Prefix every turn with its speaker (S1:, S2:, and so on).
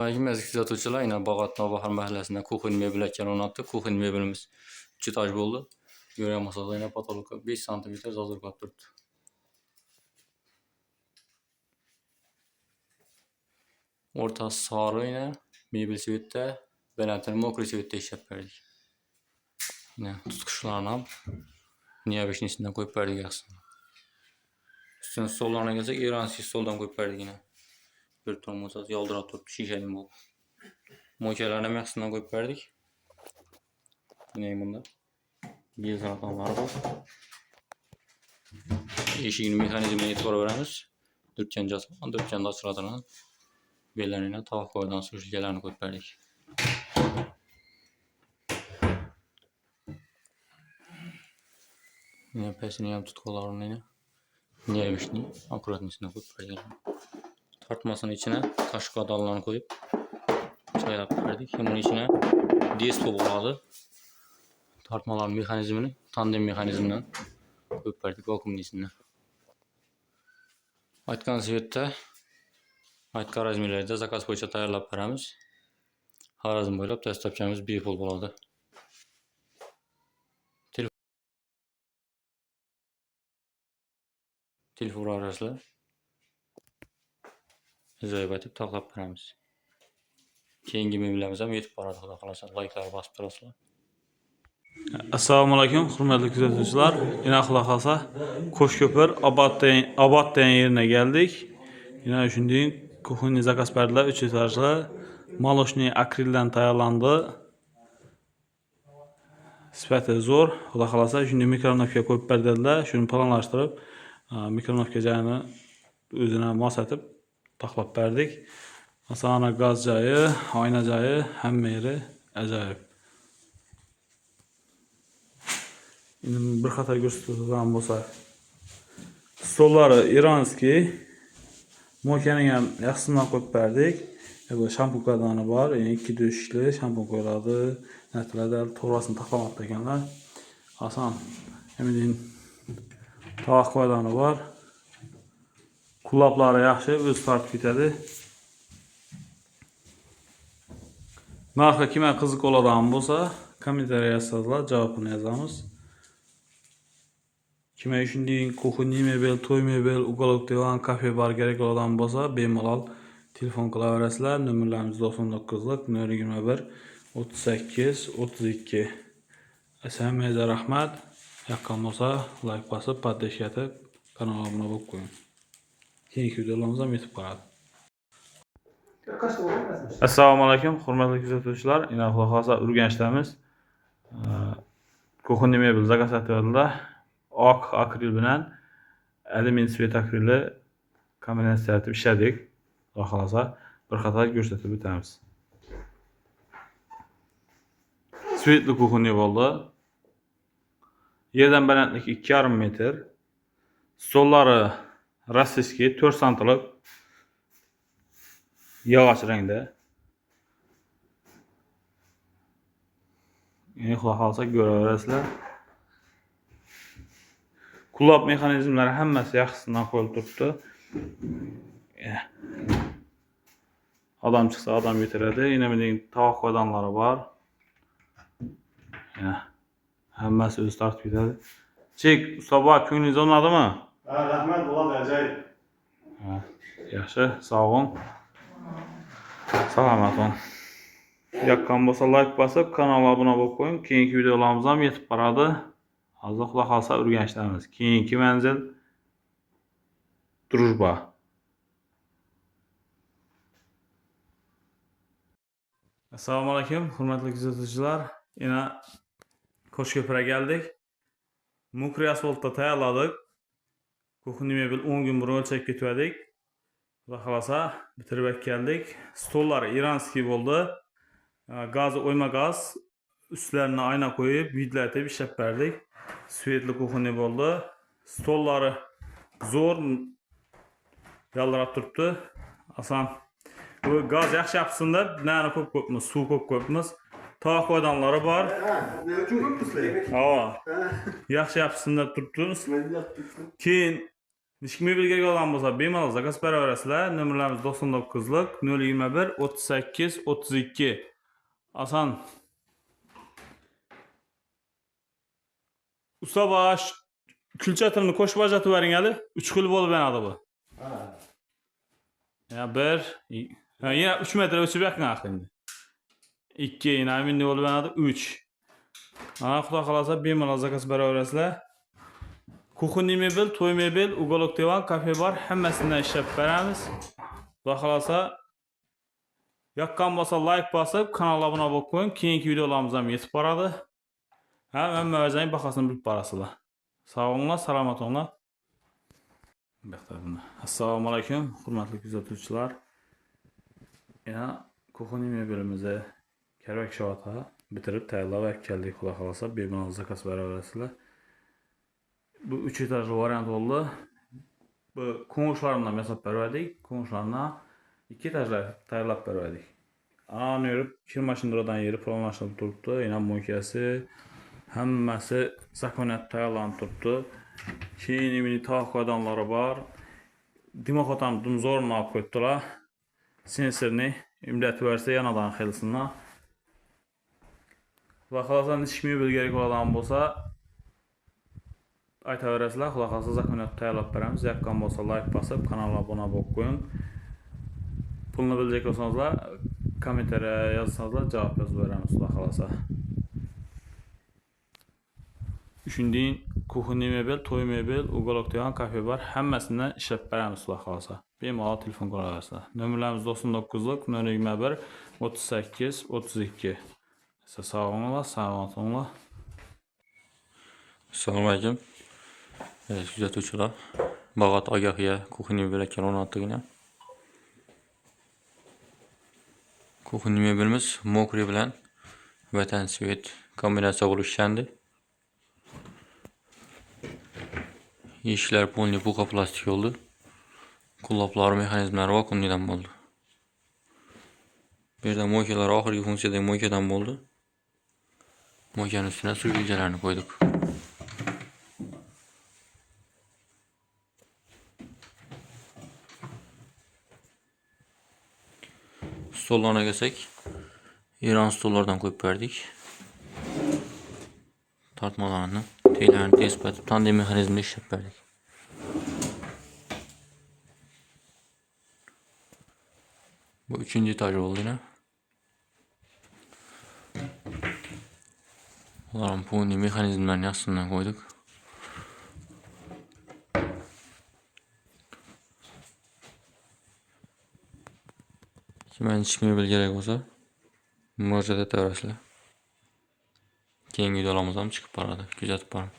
S1: Hürmetli kuzatuvchilar, yine Bağat Navbahar mahallesinde kuxin mebel ekan o'rnatdik. Kuxin mebelimiz 3 etaj bo'ldi. Ko'ryapsiz, yine patologga 5 cm zazir qolib turibdi. O'rtasi sari yine mebel svetda, balandini mokriy svetda ishlab berdik. Yine tutqichlarni ham neobычныйsidan qo'yib berdik yaxshi. Üstüne stollarına gelsak iranskiy stoldan qo'yib berdik yine. Bir tormozat yaldırab turibdi, shishali bo'lib. Mo'chalarni ham yaxshisidan qo'yib berdik. Yine bunda bezratonlar bor. Eshigini mexanizmiga e'tibor beramiz. Dürtcanda ochiladigan bellarni tovoqlardan surishgalarni qo'yib berdik. Yine pesini ham tutqolarini yine neobычный akkuratnisini qo'yib berdik. Tartmasının içine kaşık adallarını koyup çaylap verdik. Bunun içine dispo bağladı. Tartmaların mekanizmini tandem mekanizminden koyup verdik vakumun içine. Aytkan svetde aytkan razmerlerde zakaz boyunca tayyorlab beramiz. Xorazm bo'ylab test topganimiz bepul bo'ladi. Telefon araslar ajoyib aytib taklab beramiz. Keyingi mebellarimiz ham yetib boradi, xudo xolasa. Like'lar bosib turasizlar.
S2: Assalomu alaykum, hurmatli kuzatuvchilar. Yine xudo xolasa Qo'shko'pir Obod degan yerine geldik. Yine shunday kuxonniy zakaz berdilar, 3 etajli. Молочный akrildan tayyorlandi. Sifati zo'r. Xudo xolasa shunday mikronovka qo'yib berdilar. Shuni planlashtirib, mikronovka joyini o'zina mos etib taklab berdik. Masalan, gaz joyi, oyna joyi, hamma yeri ajoyib. Endi bir qator ko'rsatadigan bo'lsak, stollari iranskiy, mo'kani ham yaxshisidan qo'yib berdik. Bu shampun qadani bor, yani 2 do'shli shampun qo'yiladi. Natlarda to'g'risini taxlamoqda ekanlar. Oson. Emin tovoq qadani bor. Quloqlari yaxshi, o'z tortib ketadi. Narxi kimga qiziq bo'ladigan bo'lsa, kommentariya yozinglar, javobini yozamiz. Kimga shunday kuxonniy mebel, to'y mebel, uголок divan, kafe bar kerak bo'ladigan bo'lsa, bemalol telefon qilaverasizlar. Nomerlarimiz 99lik 021 38 32. Hammaga rahmat. Yoqqan bo'lsa, like bosib, podpishka etib, kanalga obuna bo'lib qo'ying. Keyingi videolarimiz ham yetib boradi. Assalomu alaykum, hurmatli kuzatuvchilar. Yine xudo xolasa Urganchdamiz. Kuxonniy mebel zakaz etdilar. Oq akril bilan alyumin svet akrili kombinatsiya etib ishladik. Xudo xolasa bir qator ko'rsatib o'tamiz. Svetli kuxonniy bo'ldi. Yerdan balandligi 2,5 metr. Stollari rossiyskiy 4 santlik yog'och rangda. Yine xudo xolasa ko'raverasizlar. Kulab mexanizmlari hammasi yaxshisidan qo'yilib turibdi. Adam chiqsa adam yetiradi. Yine mening tovoq qo'ydanlari bor. Hammasi o'z tortib ketadi. Chek, ustoba ko'nglingiz o'rnadimi?
S3: Ha, rahmat, bo'ladi, ajoyib.
S2: Yaxshi, sog' bo'ling. Salomat bo'ling. Yoqqan bo'lsa like bosib, kanalga obuna bo'lib qo'ying. Keyingi videolarimiz ham yetib boradi. Hozir xudo xolasa Urganchdamiz. Keyingi manzil Drujba. Assalomu alaykum, hurmatli kuzatuvchilar. Yine Qo'shko'pirga geldik. Mokriy asfaltda tayyorladik. Kuxonniy mebel 10 gün burun o'lchab ketdik. Xudo xolasa bitirib keldik. Stollari iranskiy bo'ldi. Gazı oyma gaz. Üstlerine ayna koyup vidlatib ishlab berdik. Svetli kuxonniy bo'ldi. Stollari zo'r yaldirab turibdi. Oson. Bu gaz yaxshi yapsın deb, nani ko'p-ko'pmiz, suv ko'p-ko'pmiz. Tovoq qo'ydanlari bor. Yaxshi yapsın deb turibmiz. Keyin Nishki mebel kerak bo'lgan bo'lsa, bemalol zakaz beraverasizlar. Nomerlarimiz 99lik 021 38 32. Asan. Usta baş külchatini qo'shib ajratib bering hali. 3 xil bo'lib yanadi bu. Ya bir, yana 3 metr o'chib yaqin endi. 2 yana endi bo'lib yanadi 3. Ana xudo xolasa bemalol zakaz beraverasizlar. Kuxunli mebel, to'y mebel, ugolok divan, kafe bar hammasidan ishlab beramiz. Xudo xolasa yoqqan bo'lsa like bosib, kanalga obuna bo'lib qo'ying. Keyingi videolarimiz ham yetib boradi. Hamma o'zining bahosini bilib borasizlar. Sog'inglar, salomat bo'linglar. Assalomu alaykum, hurmatli kuzatuvchilar. Yana kuxunli mebelimizni kerak shota bitirib tayyorlab keldik. Xudo xolasa bemalol zakaz beraverasizlar. Bu 3 etajli variant oldu. Bu koğuşlarından mesaf verdik. Koğuşlarına 2 etajlar tayyorlab verdik. Ana yürüp kirmaşındıradan yeri planlaştırıp turuptu. Yine mükiyesi hammasi zakonat tayyorlanıp turuptu. Keyin emini tavuk adamları var. Dimak otamdın zoruna alıb koydular. Sensorni imleti verse yanadan xelisini. Xudo xolasa nishki mebel kerak bo'lgan bo'lsa aytaverasizlar. Xudo xolasa zakonat tayyorlab beramiz. Yoqqan bo'lsa like bosib, kanalga obuna bo'lib qo'ying. Pulni bilecek olsanızlar, kommentariya yozsanızlar, javob yozib beramiz xudo xolasa. Shundan kuxunli mebel, to'y mebel, ugolok divan, kafe bar hammasidan ishlab beramiz xudo xolasa. Bemalol telefon qilaverasizlar. Nomerlarimiz 99lik 021 38 32. Sog'inglar, salomat bo'linglar.
S1: Assalomu alaykum. Kuzatuvchilar. Bag'at ogohiya kuxunli mebel ekan 16gina. Kuxunli mebelimiz mokri bilan vatan svet kombinatsiya bo'lib ishlandi. Eshiklar polniy puxa plastik oldu. Quloqlar mexanizmlari vakuumdan bo'ldi. Bu yerda moykalar oxirgi funksiyadagi moykadan bo'ldi. Moykaning ustiga suv iljalarini qo'ydik. Stollarına gelsak, İran stollardan koyup verdik. Tartmalarını, teylerini tespit edip tandem mekanizminde işlep verdik. Bu 3. etaj oldu yine. Onların puni mekanizmlerini aslında koyduk. Kimen hiç mebel gerek olsa müracaat etaverasizlar. Keyingi videolarımızdan çıkıp baradi. Kuzatib boring.